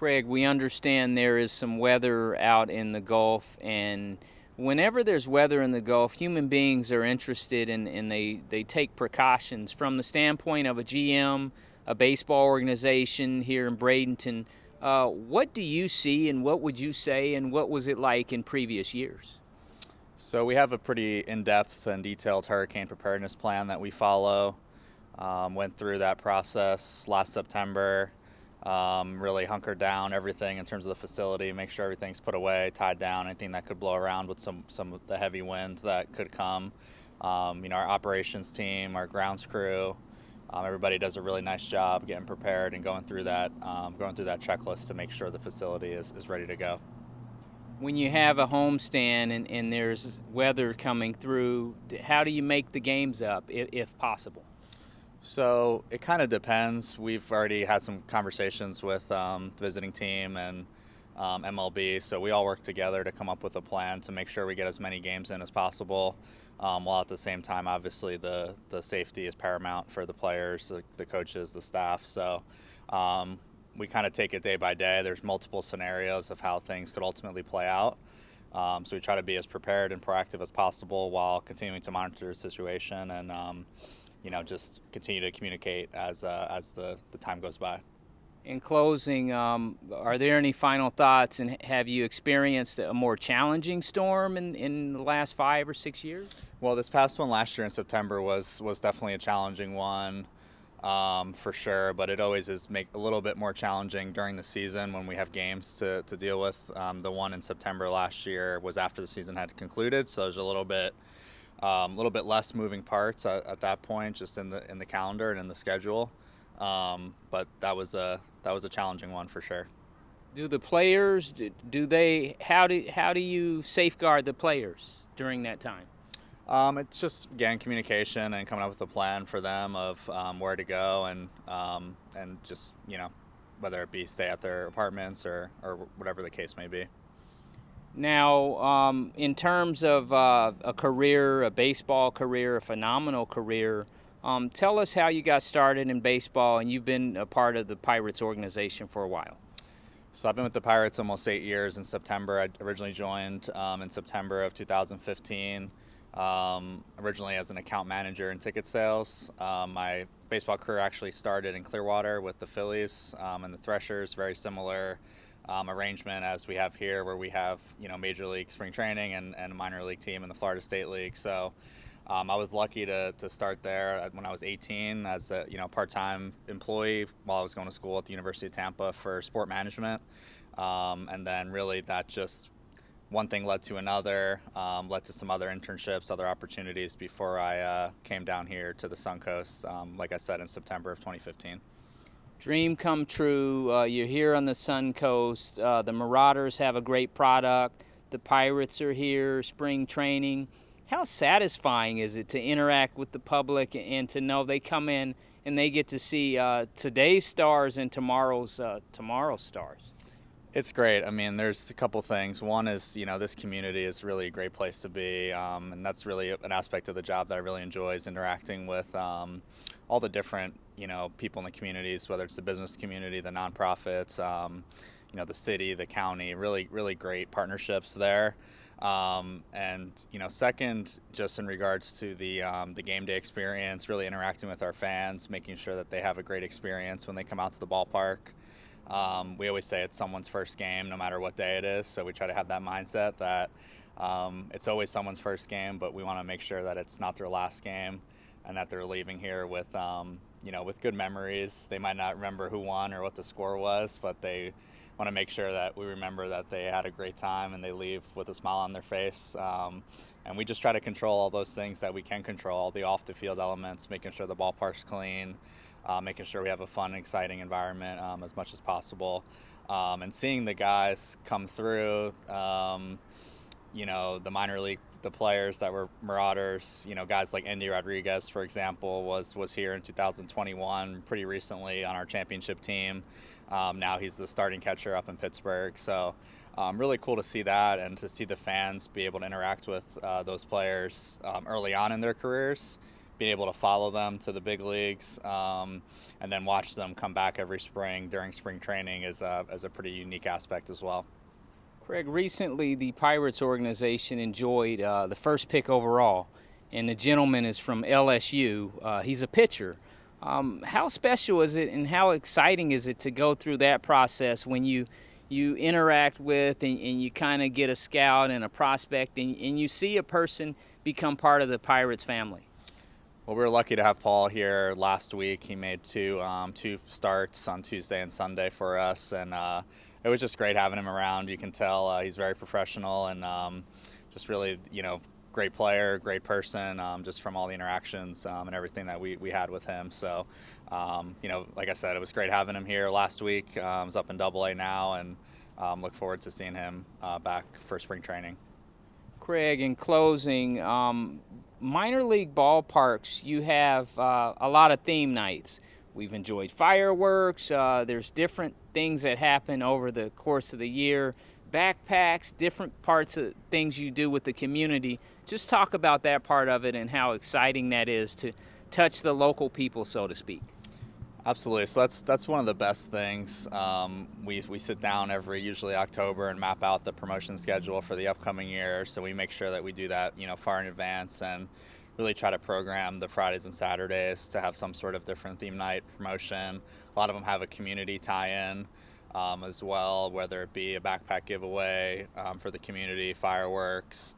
Craig, we understand there is some weather out in the Gulf, and whenever there's weather in the Gulf, human beings are interested and they take precautions from the standpoint of a GM, a baseball organization here in Bradenton. What do you see, and what would you say, and what was it like in previous years? So we have a pretty in-depth and detailed hurricane preparedness plan that we follow. Went through that process last September, really hunkered down everything in terms of the facility, make sure everything's put away, tied down, anything that could blow around with some of the heavy winds that could come. Our operations team, our grounds crew, everybody does a really nice job getting prepared and going through that checklist to make sure the facility is ready to go. When you have a homestand and there's weather coming through, how do you make the games up, if possible? So it kind of depends. We've already had some conversations with the visiting team and MLB, so we all work together to come up with a plan to make sure we get as many games in as possible, while at the same time, obviously, the safety is paramount for the players, the coaches, the staff. So we kind of take it day by day. There's multiple scenarios of how things could ultimately play out. So we try to be as prepared and proactive as possible while continuing to monitor the situation and just continue to communicate as the time goes by. In closing, are there any final thoughts, and have you experienced a more challenging storm in the last 5 or 6 years? Well, this past one last year in September was definitely a challenging one. For sure, but it always is make a little bit more challenging during the season when we have games to deal with. The one in September last year was after the season had concluded, so there's a little bit less moving parts at that point, just in the calendar and in the schedule. But that was a challenging one for sure. Do the players how do you safeguard the players during that time? It's just, again, communication and coming up with a plan for them of where to go and just, whether it be stay at their apartments or whatever the case may be. Now, in terms of a career, a baseball career, a phenomenal career, tell us how you got started in baseball, and you've been a part of the Pirates organization for a while. So I've been with the Pirates almost 8 years in September. I originally joined in September of 2015. Originally as an account manager in ticket sales. My baseball career actually started in Clearwater with the Phillies and the Threshers, very similar arrangement as we have here, where we have major league spring training and a minor league team in the Florida State League. So I was lucky to start there when I was 18 as a part-time employee while I was going to school at the University of Tampa for sport management, and then really that just one thing led to another, led to some other internships, other opportunities before I came down here to the Suncoast, like I said, in September of 2015. Dream come true. You're here on the Suncoast. The Marauders have a great product. The Pirates are here, spring training. How satisfying is it to interact with the public and to know they come in and they get to see today's stars and tomorrow's stars? It's great. I mean, there's a couple things. One is, this community is really a great place to be, and that's really an aspect of the job that I really enjoy, is interacting with all the different, people in the communities, whether it's the business community, the nonprofits, the city, the county. Really, really great partnerships there. And second, just in regards to the game day experience, really interacting with our fans, making sure that they have a great experience when they come out to the ballpark. We always say it's someone's first game, no matter what day it is. So we try to have that mindset that it's always someone's first game, but we want to make sure that it's not their last game, and that they're leaving here with, with good memories. They might not remember who won or what the score was, but they want to make sure that we remember that they had a great time and they leave with a smile on their face. And we just try to control all those things that we can control, all the off-the-field elements, making sure the ballpark's clean, making sure we have a fun, exciting environment as much as possible. And seeing the guys come through, the minor league, the players that were Marauders, guys like Andy Rodriguez, for example, was here in 2021, pretty recently on our championship team. Now he's the starting catcher up in Pittsburgh. So really cool to see that, and to see the fans be able to interact with those players early on in their careers, being able to follow them to the big leagues, and then watch them come back every spring during spring training is a pretty unique aspect as well. Craig, recently the Pirates organization enjoyed the first pick overall, and the gentleman is from LSU. He's a pitcher. How special is it and how exciting is it to go through that process when you interact with and you kind of get a scout and a prospect and you see a person become part of the Pirates family? Well, we were lucky to have Paul here last week. He made two starts on Tuesday and Sunday for us, and it was just great having him around. You can tell he's very professional and just really, great player, great person, just from all the interactions and everything that we had with him. So, like I said, it was great having him here last week. He's up in AA now, and look forward to seeing him back for spring training. Craig, in closing, minor league ballparks, you have a lot of theme nights. We've enjoyed fireworks. There's different things that happen over the course of the year, backpacks, different parts of things you do with the community. Just talk about that part of it and how exciting that is to touch the local people, so to speak. Absolutely. So that's one of the best things. We sit down usually October, and map out the promotion schedule for the upcoming year. So we make sure that we do that, far in advance, and really try to program the Fridays and Saturdays to have some sort of different theme night promotion. A lot of them have a community tie-in as well, whether it be a backpack giveaway for the community, fireworks.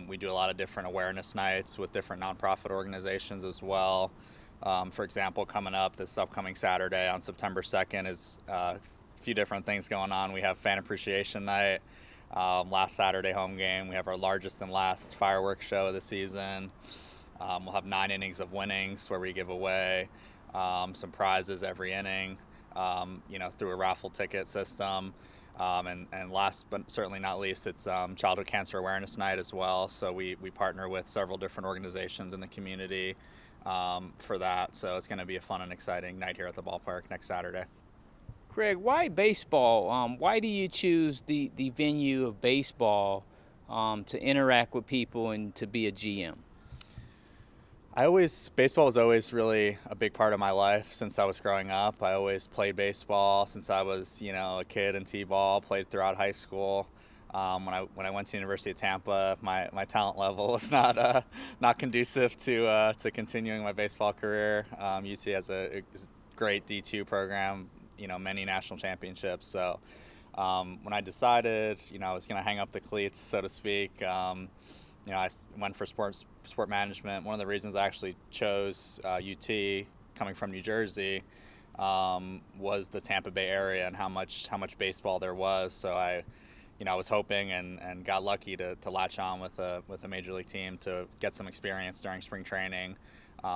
We do a lot of different awareness nights with different nonprofit organizations as well. For example, coming up this upcoming Saturday on September 2nd is a few different things going on. We have Fan Appreciation Night. Last Saturday home game, we have our largest and last fireworks show of the season. We'll have 9 innings of winnings where we give away some prizes every inning, through a raffle ticket system. And last but certainly not least, it's Childhood Cancer Awareness Night as well. So we partner with several different organizations in the community for that. So it's going to be a fun and exciting night here at the ballpark next Saturday. Craig, why baseball? Why do you choose the venue of baseball to interact with people and to be a GM? Baseball was always really a big part of my life since I was growing up. I always played baseball since I was, a kid in T-ball, played throughout high school. When I went to University of Tampa, my talent level was not conducive to continuing my baseball career. UT has a great D2 program, many national championships. So when I decided, I was going to hang up the cleats, so to speak, I went for sport management. One of the reasons I actually chose UT, coming from New Jersey, was the Tampa Bay area and how much baseball there was. So I was hoping and got lucky to latch on with a major league team to get some experience during spring training,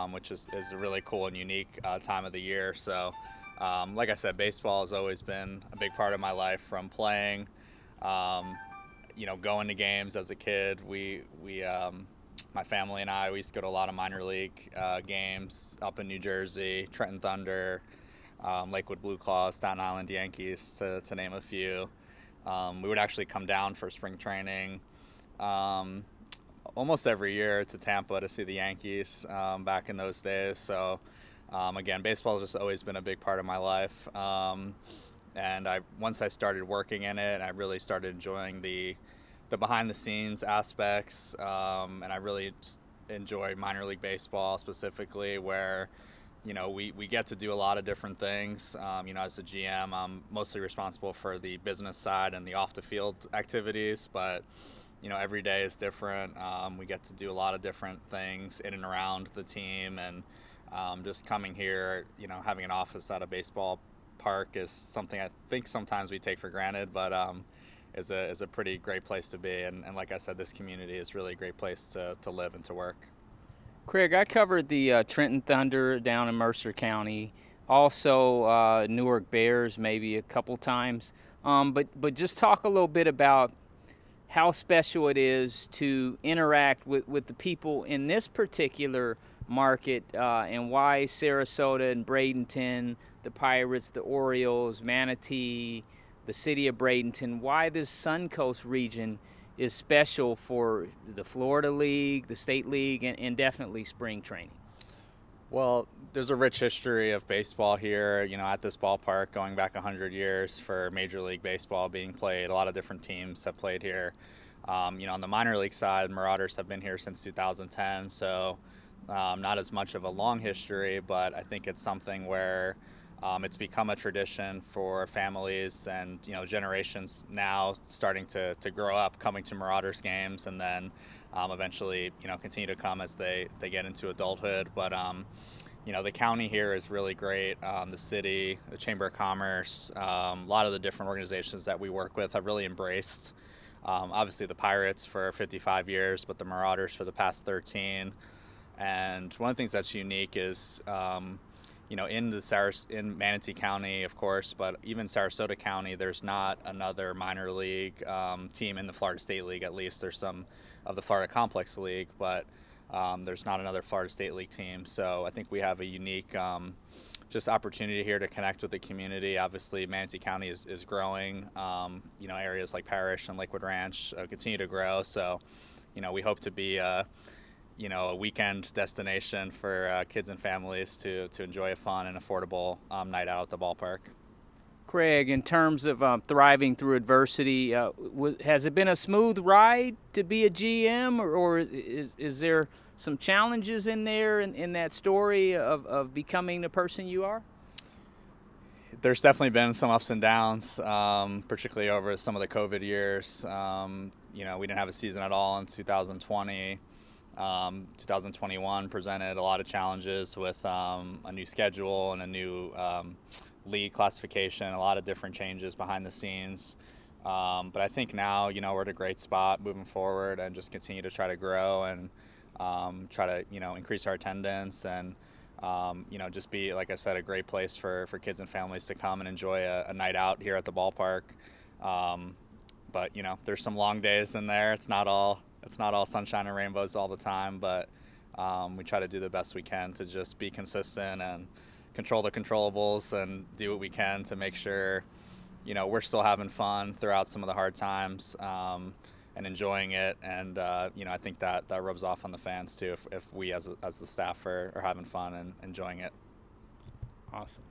which is a really cool and unique time of the year. So, like I said, baseball has always been a big part of my life, from playing, going to games as a kid. My family and I, we used to go to a lot of minor league games up in New Jersey, Trenton Thunder, Lakewood Blue Claws, Staten Island Yankees, to name a few. We would actually come down for spring training almost every year to Tampa to see the Yankees back in those days. So, again, baseball has just always been a big part of my life. And once I started working in it, I really started enjoying the behind-the-scenes aspects, and I really just enjoy minor league baseball specifically, where we get to do a lot of different things. As a GM, I'm mostly responsible for the business side and the off-the-field activities, but every day is different. We get to do a lot of different things in and around the team, and just coming here, having an office at a baseball park is something I think sometimes we take for granted, but is a pretty great place to be. And like I said, this community is really a great place to live and to work. Craig, I covered the Trenton Thunder down in Mercer County, also Newark Bears maybe a couple times. But just talk a little bit about how special it is to interact with the people in this particular market, and why Sarasota and Bradenton, the Pirates, the Orioles, Manatee, the city of Bradenton, why this Suncoast region is special for the Florida League, the State League, and definitely spring training? Well, there's a rich history of baseball here, at this ballpark going back 100 years for Major League Baseball being played. A lot of different teams have played here. On the minor league side, Marauders have been here since 2010, so not as much of a long history, but I think it's something where it's become a tradition for families and generations now starting to grow up coming to Marauders games, and then eventually continue to come as they get into adulthood. But the county here is really great. The city, the Chamber of Commerce, a lot of the different organizations that we work with have really embraced. Obviously the Pirates for 55 years, but the Marauders for the past 13. And one of the things that's unique is in Manatee County, of course, but even Sarasota County, there's not another minor league team in the Florida State League. At least there's some of the Florida Complex League, but there's not another Florida State League team. So I think we have a unique just opportunity here to connect with the community. Obviously, Manatee County is growing. Areas like Parrish and Lakewood Ranch continue to grow. So, we hope to be a weekend destination for kids and families to enjoy a fun and affordable night out at the ballpark. Craig, in terms of thriving through adversity, has it been a smooth ride to be a GM, or is there some challenges in there in that story of becoming the person you are? There's definitely been some ups and downs, particularly over some of the COVID years. We didn't have a season at all in 2020. 2021 presented a lot of challenges with a new schedule and a new league classification, a lot of different changes behind the scenes. But I think now, we're at a great spot moving forward and just continue to try to grow and try to, increase our attendance and, just be, like I said, a great place for kids and families to come and enjoy a night out here at the ballpark. But, there's some long days in there. It's not all sunshine and rainbows all the time, but we try to do the best we can to just be consistent and control the controllables and do what we can to make sure, we're still having fun throughout some of the hard times and enjoying it. And, I think that rubs off on the fans too if we as the staff are having fun and enjoying it. Awesome.